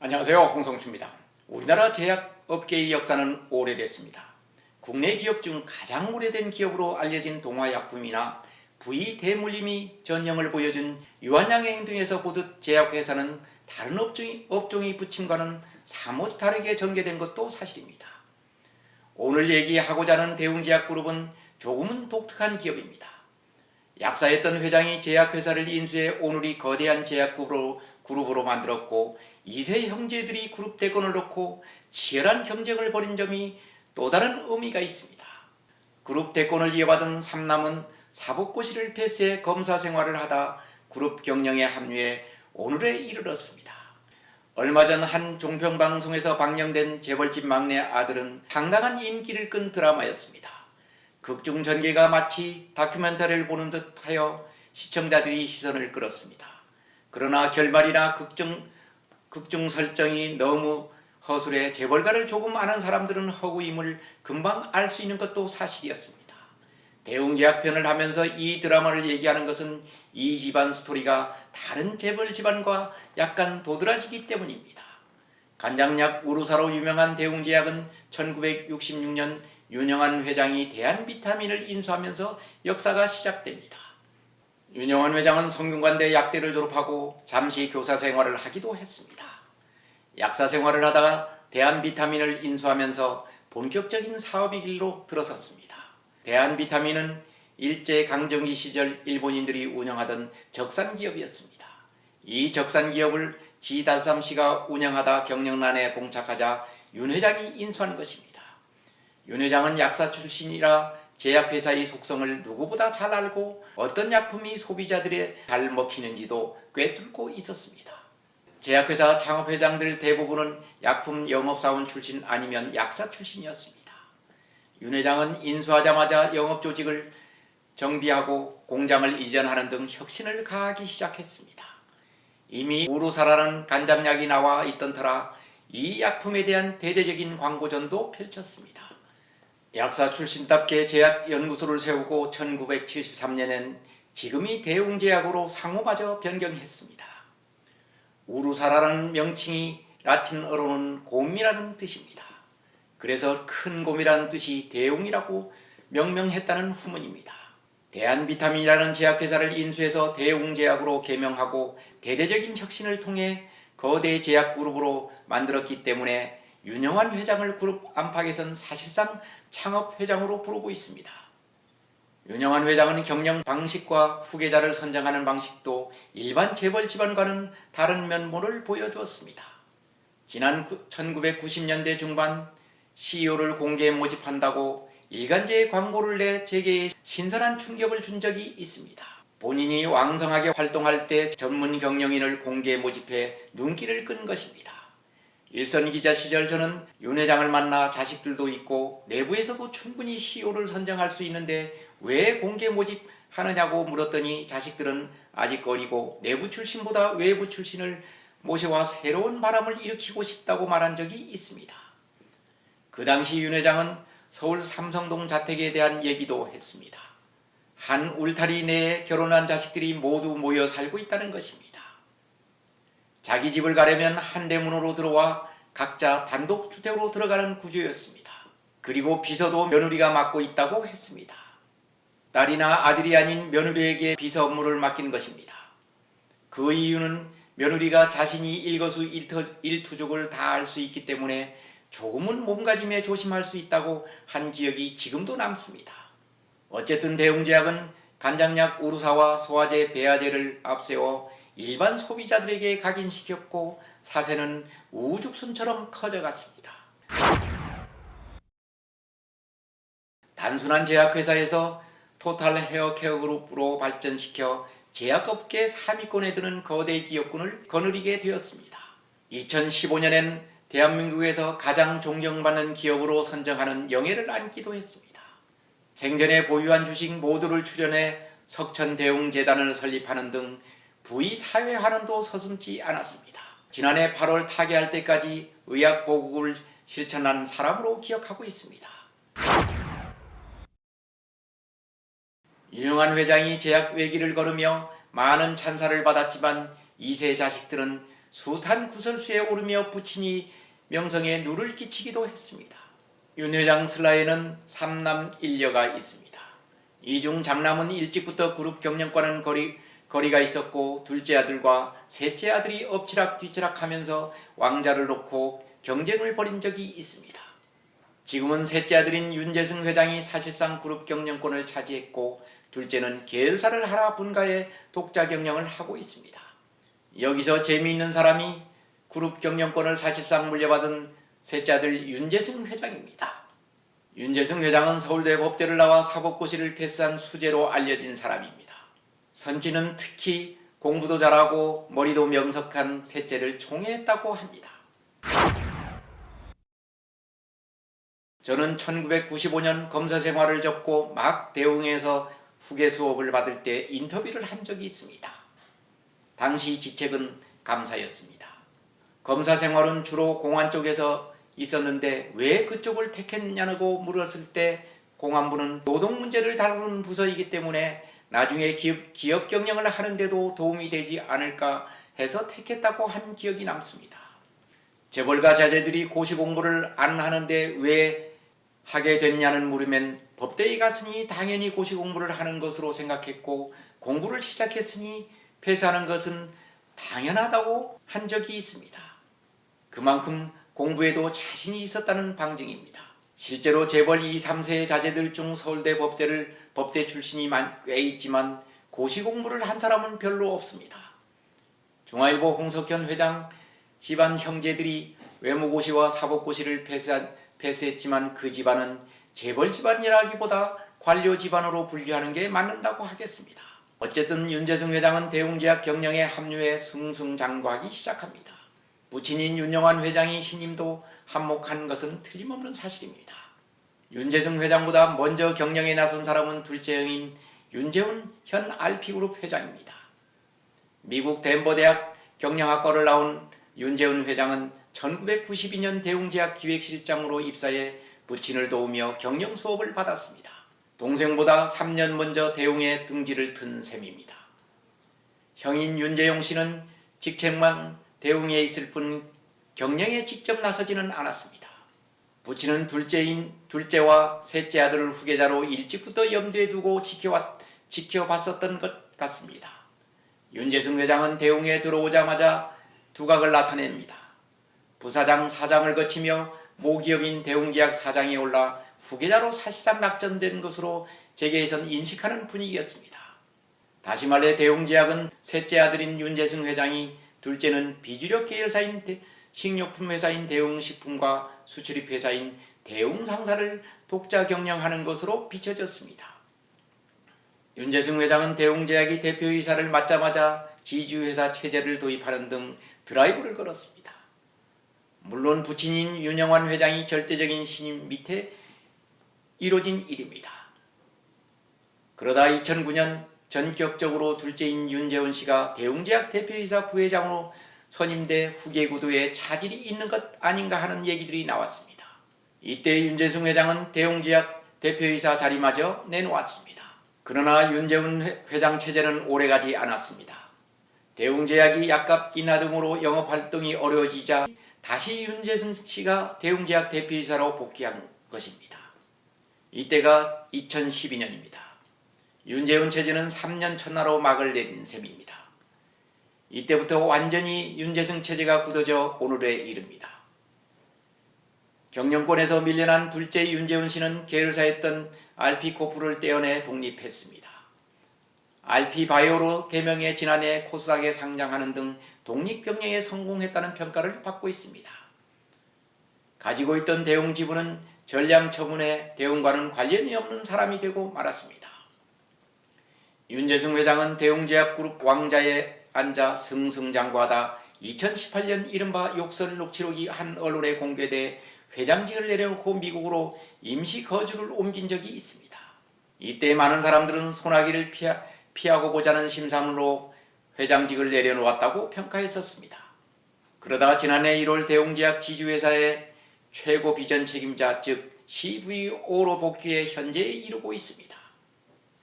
안녕하세요. 홍성주입니다. 우리나라 제약업계의 역사는 오래됐습니다. 국내 기업 중 가장 오래된 기업으로 알려진 동화약품이나 V 대물림이 전형을 보여준 유한양행 등에서 보듯 제약회사는 다른 업종의 부침과는 사뭇 다르게 전개된 것도 사실입니다. 오늘 얘기하고자 하는 대웅제약그룹은 조금은 독특한 기업입니다. 약사였던 회장이 제약회사를 인수해 오늘이 거대한 제약그룹으로 만들었고 2세 형제들이 그룹 대권을 놓고 치열한 경쟁을 벌인 점이 또 다른 의미가 있습니다. 그룹 대권을 이어받은 삼남은 사법고시를 패스해 검사 생활을 하다 그룹 경영에 합류해 오늘에 이르렀습니다. 얼마 전 한 종편방송에서 방영된 재벌집 막내 아들은 상당한 인기를 끈 드라마였습니다. 극중 전개가 마치 다큐멘터리를 보는 듯하여 시청자들이 시선을 끌었습니다. 그러나 결말이나 극중 설정이 너무 허술해 재벌가를 조금 아는 사람들은 허구임을 금방 알 수 있는 것도 사실이었습니다. 대웅제약편을 하면서 이 드라마를 얘기하는 것은 이 집안 스토리가 다른 재벌 집안과 약간 도드라지기 때문입니다. 간장약 우루사로 유명한 대웅제약은 1966년 윤영한 회장이 대한비타민을 인수하면서 역사가 시작됩니다. 윤영한 회장은 성균관대 약대를 졸업하고 잠시 교사 생활을 하기도 했습니다. 약사 생활을 하다가 대한비타민을 인수하면서 본격적인 사업의 길로 들어섰습니다. 대한비타민은 일제강점기 시절 일본인들이 운영하던 적산기업이었습니다. 이 적산기업을 지달삼 씨가 운영하다 경영난에 봉착하자 윤 회장이 인수한 것입니다. 윤 회장은 약사 출신이라 제약회사의 속성을 누구보다 잘 알고 어떤 약품이 소비자들에 잘 먹히는지도 꿰뚫고 있었습니다. 제약회사 창업회장들 대부분은 약품 영업사원 출신 아니면 약사 출신이었습니다. 윤 회장은 인수하자마자 영업조직을 정비하고 공장을 이전하는 등 혁신을 가하기 시작했습니다. 이미 우루사라는 간장약이 나와 있던 터라 이 약품에 대한 대대적인 광고전도 펼쳤습니다. 약사 출신답게 제약연구소를 세우고 1973년엔 지금의 대웅제약으로 상호마저 변경했습니다. 우루사라는 명칭이 라틴어로는 곰이라는 뜻입니다. 그래서 큰 곰이라는 뜻이 대웅이라고 명명했다는 후문입니다. 대한비타민이라는 제약회사를 인수해서 대웅제약으로 개명하고 대대적인 혁신을 통해 거대 제약그룹으로 만들었기 때문에 윤영한 회장을 그룹 안팎에선 사실상 창업회장으로 부르고 있습니다. 윤영한 회장은 경영 방식과 후계자를 선정하는 방식도 일반 재벌 집안과는 다른 면모를 보여주었습니다. 지난 1990년대 중반 CEO를 공개 모집한다고 일간지에 광고를 내 재계에 신선한 충격을 준 적이 있습니다. 본인이 왕성하게 활동할 때 전문 경영인을 공개 모집해 눈길을 끈 것입니다. 일선 기자 시절 저는 윤 회장을 만나 자식들도 있고 내부에서도 충분히 CEO를 선정할 수 있는데 왜 공개 모집하느냐고 물었더니 자식들은 아직 어리고 내부 출신보다 외부 출신을 모셔와 새로운 바람을 일으키고 싶다고 말한 적이 있습니다. 그 당시 윤 회장은 서울 삼성동 자택에 대한 얘기도 했습니다. 한 울타리 내에 결혼한 자식들이 모두 모여 살고 있다는 것입니다. 자기 집을 가려면 한 대문으로 들어와 각자 단독주택으로 들어가는 구조였습니다. 그리고 비서도 며느리가 맡고 있다고 했습니다. 딸이나 아들이 아닌 며느리에게 비서 업무를 맡긴 것입니다. 그 이유는 며느리가 자신이 일거수일투족을 다 할 수 있기 때문에 조금은 몸가짐에 조심할 수 있다고 한 기억이 지금도 남습니다. 어쨌든 대웅제약은 간장약 우루사와 소화제 배아제를 앞세워 일반 소비자들에게 각인시켰고 사세는 우죽순처럼 커져갔습니다. 단순한 제약회사에서 토탈 헤어케어 그룹으로 발전시켜 제약업계 3위권에 드는 거대 기업군을 거느리게 되었습니다. 2015년엔 대한민국에서 가장 존경받는 기업으로 선정하는 영예를 안기도 했습니다. 생전에 보유한 주식 모두를 출연해 석천대웅재단을 설립하는 등 부의 사회환원도 서슴지 않았습니다. 지난해 8월 타계할 때까지 의학보국을 실천한 사람으로 기억하고 있습니다. 유영한 회장이 제약 외길을 걸으며 많은 찬사를 받았지만 2세 자식들은 숱한 구설수에 오르며 부친이 명성에 누를 끼치기도 했습니다. 윤 회장 슬하에는 3남 1녀가 있습니다. 이 중 장남은 일찍부터 그룹 경영과는 거리가 있었고 둘째 아들과 셋째 아들이 엎치락 뒤치락 하면서 왕자를 놓고 경쟁을 벌인 적이 있습니다. 지금은 셋째 아들인 윤재승 회장이 사실상 그룹 경영권을 차지했고 둘째는 계열사를 하나 분가해 독자 경영을 하고 있습니다. 여기서 재미있는 사람이 그룹 경영권을 사실상 물려받은 셋째 아들 윤재승 회장입니다. 윤재승 회장은 서울대 법대를 나와 사법고시를 패스한 수재로 알려진 사람입니다. 선지는 특히 공부도 잘하고 머리도 명석한 셋째를 총애했다고 합니다. 저는 1995년 검사 생활을 접고 막 대웅에서 후계 수업을 받을 때 인터뷰를 한 적이 있습니다. 당시 지책은 감사였습니다. 검사 생활은 주로 공안 쪽에서 있었는데 왜 그쪽을 택했냐고 물었을 때 공안부는 노동 문제를 다루는 부서이기 때문에 나중에 기업 경영을 하는데도 도움이 되지 않을까 해서 택했다고 한 기억이 남습니다. 재벌가 자제들이 고시 공부를 안 하는데 왜 하게 됐냐는 물으면 법대에 갔으니 당연히 고시 공부를 하는 것으로 생각했고 공부를 시작했으니 패스하는 것은 당연하다고 한 적이 있습니다. 그만큼 공부에도 자신이 있었다는 방증입니다. 실제로 재벌 2, 3세의 자제들 중 서울대 법대 출신이 꽤 있지만 고시 공부를 한 사람은 별로 없습니다. 중앙일보 홍석현 회장 집안 형제들이 외무고시와 사법고시를 패스했지만 그 집안은 재벌 집안이라기보다 관료 집안으로 분류하는 게 맞는다고 하겠습니다. 어쨌든 윤재승 회장은 대웅제약 경영에 합류해 승승장구하기 시작합니다. 부친인 윤영환 회장이 신임도 한몫한 것은 틀림없는 사실입니다. 윤재승 회장보다 먼저 경영에 나선 사람은 둘째 형인 윤재훈 현 RP그룹 회장입니다. 미국 덴버 대학 경영학과를 나온 윤재훈 회장은 1992년 대웅제약 기획실장으로 입사해 부친을 도우며 경영 수업을 받았습니다. 동생보다 3년 먼저 대웅에 등지를 튼 셈입니다. 형인 윤재용 씨는 직책만 대웅에 있을 뿐 경영에 직접 나서지는 않았습니다. 부친은 둘째와 셋째 아들을 후계자로 일찍부터 염두에 두고 지켜봤었던 것 같습니다. 윤재승 회장은 대웅에 들어오자마자 두각을 나타냅니다. 부사장, 사장을 거치며 모기업인 대웅제약 사장에 올라 후계자로 사실상 낙점된 것으로 재계에선 인식하는 분위기였습니다. 다시 말해 대웅제약은 셋째 아들인 윤재승 회장이 둘째는 비주력 계열사인 식료품 회사인 대웅식품과 수출입 회사인 대웅상사를 독자 경영하는 것으로 비춰졌습니다. 윤재승 회장은 대웅제약이 대표이사를 맡자마자 지주회사 체제를 도입하는 등 드라이브를 걸었습니다. 물론 부친인 윤영환 회장이 절대적인 신임 밑에 이루어진 일입니다. 그러다 2009년 전격적으로 둘째인 윤재훈 씨가 대웅제약 대표이사 부회장으로 선임돼 후계 구도에 차질이 있는 것 아닌가 하는 얘기들이 나왔습니다. 이때 윤재승 회장은 대웅제약 대표이사 자리마저 내놓았습니다. 그러나 윤재훈 회장 체제는 오래가지 않았습니다. 대웅제약이 약값 인하 등으로 영업활동이 어려워지자 다시 윤재승 씨가 대웅제약 대표이사로 복귀한 것입니다. 이때가 2012년입니다. 윤재훈 체제는 3년 첫나로 막을 내린 셈입니다. 이때부터 완전히 윤재승 체제가 굳어져 오늘에 이릅니다. 경영권에서 밀려난 둘째 윤재훈 씨는 계열사였던 RP코프를 떼어내 독립했습니다. RP바이오로 개명해 지난해 코스닥에 상장하는 등 독립경영에 성공했다는 평가를 받고 있습니다. 가지고 있던 대웅 지분은 전량 처분해 대웅과는 관련이 없는 사람이 되고 말았습니다. 윤재승 회장은 대웅제약그룹 왕자에 앉아 승승장구하다 2018년 이른바 욕설 녹취록이 한 언론에 공개돼 회장직을 내려놓고 미국으로 임시 거주를 옮긴 적이 있습니다. 이때 많은 사람들은 소나기를 피하고 보자는 심산으로 회장직을 내려놓았다고 평가했었습니다. 그러다 지난해 1월 대웅제약 지주회사의 최고 비전 책임자 즉 CVO로 복귀해 현재에 이르고 있습니다.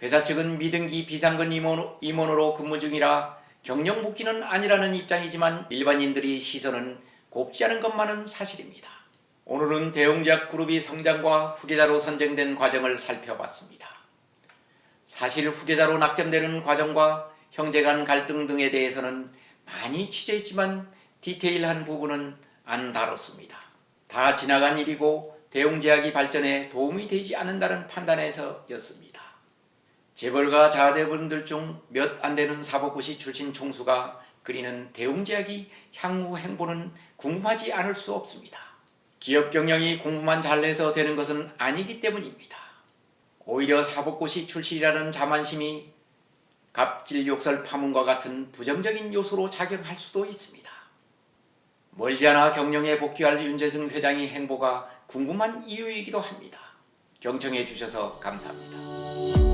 회사 측은 미등기 비상근 임원으로 근무 중이라 경영 복귀는 아니라는 입장이지만 일반인들의 시선은 곱지 않은 것만은 사실입니다. 오늘은 대웅제약 그룹이 성장과 후계자로 선정된 과정을 살펴봤습니다. 사실 후계자로 낙점되는 과정과 형제 간 갈등 등에 대해서는 많이 취재했지만 디테일한 부분은 안 다뤘습니다. 다 지나간 일이고 대웅제약이 발전에 도움이 되지 않는다는 판단에서였습니다. 재벌가 자대분들 중 몇 안 되는 사법고시 출신 총수가 그리는 대웅제약이 향후 행보는 궁금하지 않을 수 없습니다. 기업 경영이 공부만 잘해서 되는 것은 아니기 때문입니다. 오히려 사법고시 출신이라는 자만심이 갑질 욕설 파문과 같은 부정적인 요소로 작용할 수도 있습니다. 멀지 않아 경영에 복귀할 윤재승 회장의 행보가 궁금한 이유이기도 합니다. 경청해 주셔서 감사합니다.